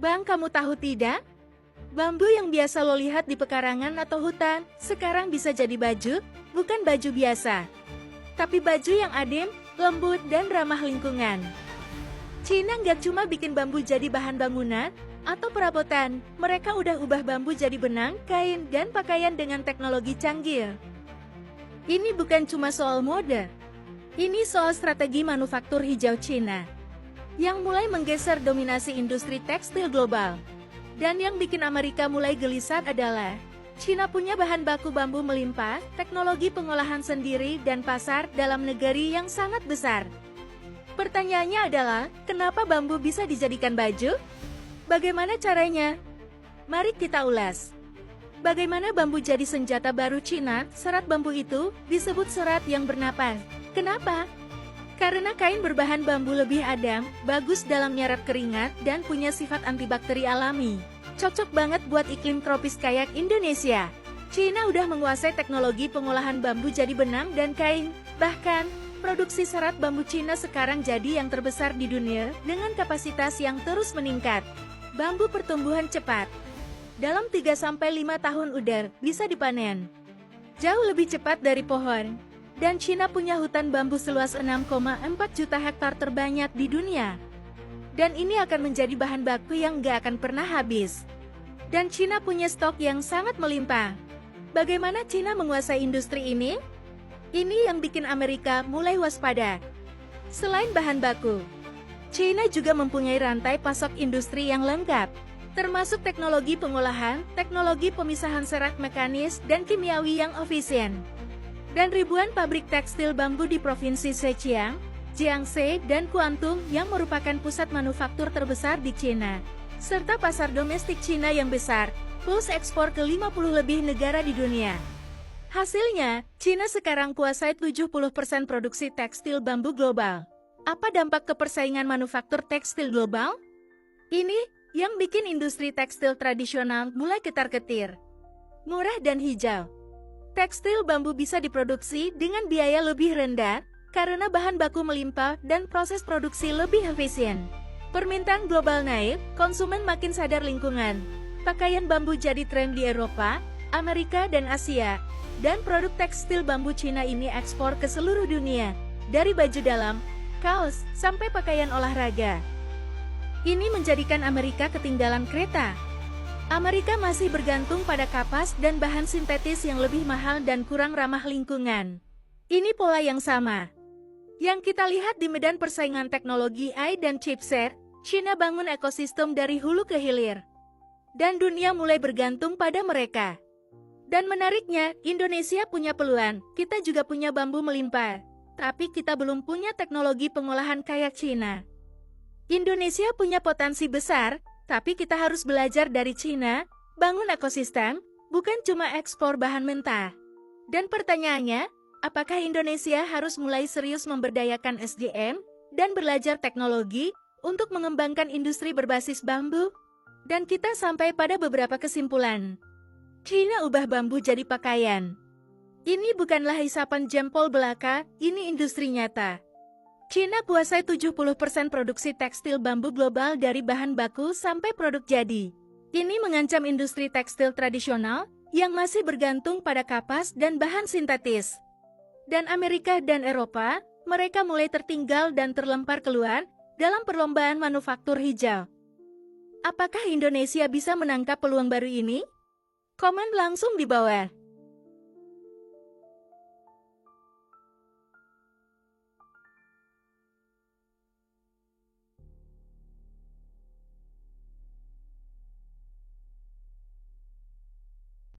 Bang, kamu tahu tidak? Bambu yang biasa lo lihat di pekarangan atau hutan, sekarang bisa jadi baju, bukan baju biasa. Tapi baju yang adem, lembut, dan ramah lingkungan. Cina nggak cuma bikin bambu jadi bahan bangunan, atau perabotan, mereka udah ubah bambu jadi benang, kain, dan pakaian dengan teknologi canggih. Ini bukan cuma soal mode. Ini soal strategi manufaktur hijau Cina, yang mulai menggeser dominasi industri tekstil global. Dan yang bikin Amerika mulai gelisah adalah, Cina punya bahan baku bambu melimpah, teknologi pengolahan sendiri dan pasar dalam negeri yang sangat besar. Pertanyaannya adalah, kenapa bambu bisa dijadikan baju? Bagaimana caranya? Mari kita ulas. Bagaimana bambu jadi senjata baru Cina? Serat bambu itu disebut serat yang bernapas. Kenapa? Karena kain berbahan bambu lebih adem, bagus dalam menyerap keringat, dan punya sifat antibakteri alami. Cocok banget buat iklim tropis kayak Indonesia. Cina udah menguasai teknologi pengolahan bambu jadi benang dan kain. Bahkan, produksi serat bambu Cina sekarang jadi yang terbesar di dunia, dengan kapasitas yang terus meningkat. Bambu pertumbuhan cepat. Dalam 3-5 tahun udah bisa dipanen. Jauh lebih cepat dari pohon. Dan Cina punya hutan bambu seluas 6,4 juta hektar terbanyak di dunia. Dan ini akan menjadi bahan baku yang nggak akan pernah habis. Dan Cina punya stok yang sangat melimpah. Bagaimana Cina menguasai industri ini? Ini yang bikin Amerika mulai waspada. Selain bahan baku, Cina juga mempunyai rantai pasok industri yang lengkap, termasuk teknologi pengolahan, teknologi pemisahan serat mekanis, dan kimiawi yang efisien. Dan ribuan pabrik tekstil bambu di Provinsi Zhejiang, Jiangxi, dan Guangdong yang merupakan pusat manufaktur terbesar di Cina, serta pasar domestik Cina yang besar, plus ekspor ke 50 lebih negara di dunia. Hasilnya, Cina sekarang kuasai 70% produksi tekstil bambu global. Apa dampak ke persaingan manufaktur tekstil global? Ini yang bikin industri tekstil tradisional mulai ketar-ketir. Murah dan hijau. Tekstil bambu bisa diproduksi dengan biaya lebih rendah, karena bahan baku melimpah dan proses produksi lebih efisien. Permintaan global naik, konsumen makin sadar lingkungan. Pakaian bambu jadi tren di Eropa, Amerika, dan Asia. Dan produk tekstil bambu Cina ini ekspor ke seluruh dunia, dari baju dalam, kaos, sampai pakaian olahraga. Ini menjadikan Amerika ketinggalan kereta. Amerika masih bergantung pada kapas dan bahan sintetis yang lebih mahal dan kurang ramah lingkungan. Ini pola yang sama yang kita lihat di medan persaingan teknologi AI dan chipset. Cina bangun ekosistem dari hulu ke hilir, dan dunia mulai bergantung pada mereka. Dan menariknya, Indonesia punya peluang, kita juga punya bambu melimpah, tapi kita belum punya teknologi pengolahan kayak Cina. Indonesia punya potensi besar, tapi kita harus belajar dari Cina, bangun ekosistem, bukan cuma ekspor bahan mentah. Dan pertanyaannya, apakah Indonesia harus mulai serius memberdayakan SDM dan belajar teknologi untuk mengembangkan industri berbasis bambu? Dan kita sampai pada beberapa kesimpulan. Cina ubah bambu jadi pakaian. Ini bukanlah isapan jempol belaka, ini industri nyata. Cina kuasai 70% produksi tekstil bambu global dari bahan baku sampai produk jadi. Ini mengancam industri tekstil tradisional yang masih bergantung pada kapas dan bahan sintetis. Dan Amerika dan Eropa, mereka mulai tertinggal dan terlempar keluar dalam perlombaan manufaktur hijau. Apakah Indonesia bisa menangkap peluang baru ini? Komen langsung di bawah.